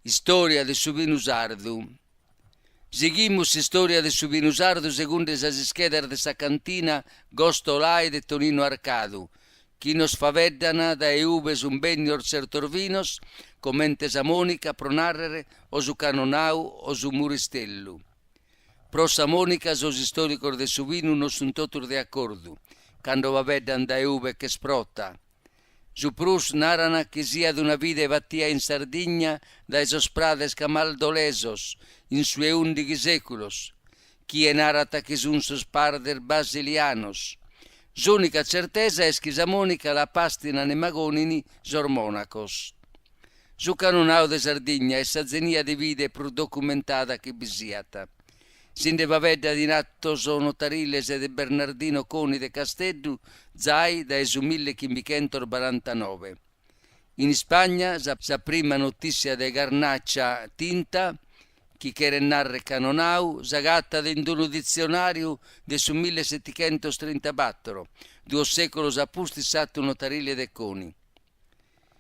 Historia de su vinusardu. Seguimos historia de su vinusardu secondo esas scheder de sa cantina Gosto Lai de Tonino Arcadu, chi nos faveddana da eubes un benior certor vinos, commente sa Monica pronarrere o su canonau o su muristellu. Pro sa Monica sos istoricos de su vinu non sun totur de accordu, cando vaveddan da eube che sprotta. Su prus narana che sia d'una vide vattia in Sardigna da esos prades camaldolesos in sue 11 seculos, chi è narata che sun sos parder basilianos. S'unica certesa è che sa Monica la pastina ne magonini sormonacos. Su canonau de Sardigna e sa zenia de vide pro documentada che bisiata. Sinde vavedda di nattos o notarilles de Bernardino Coni de Casteddu, zai da esu 1549. In Spagna, sa prima notizia de Garnaccia tinta, chi che narre canonau, sa gatta d'indunu dizionariu de su 1734, 2 secolos apusti sattu notarile de Coni.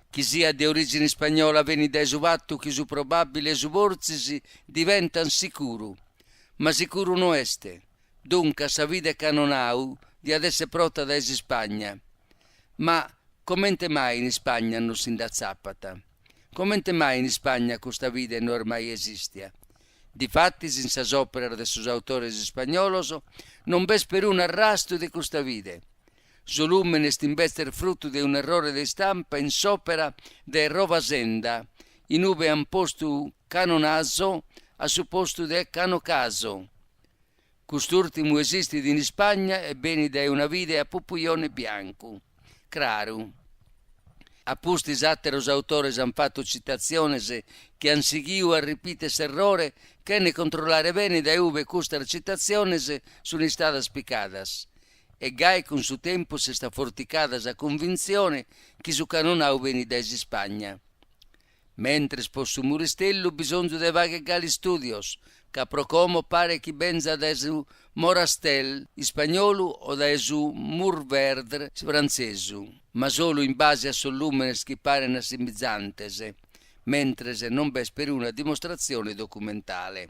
Chi sia di origine spagnola veni da esu vattu, chi su probabile esu borzisi, diventan sicuru. Ma sicuro non este, dunque sa vide canonau di adesse prota da esi Spagna. Ma commente mai in Spagna non si da zappata? Commente mai in Spagna questa vide non ormai esistia? Difatti, in sas opere de sus autores spagnolos, non ves per un arrasto di questa vide. Solumen est invester frutto di un errore di stampa in s'opera de Rovasenda, in ube han posto canonaso a su posto de canocaso. Quest'ultimo esiste in Spagna e beni da una vide a pupuione bianco. Claro. A pustis atteros autores han fatto citaziones che han seguiu a ripites errore che ne controllare bene da uve custar citaziones sono stadas picadas. E gai con su tempo se sta forticadas a convinzione che su canonau veni da Spagna. Mentre sposto muristello bisogno de vaghe gali studios, ca procomo pare chi benza da esu morastel spagnolu o da esu murverdr francesu, ma solo in base a sollumenes che paren assimizzantese, mentre se non bes per una dimostrazione documentale.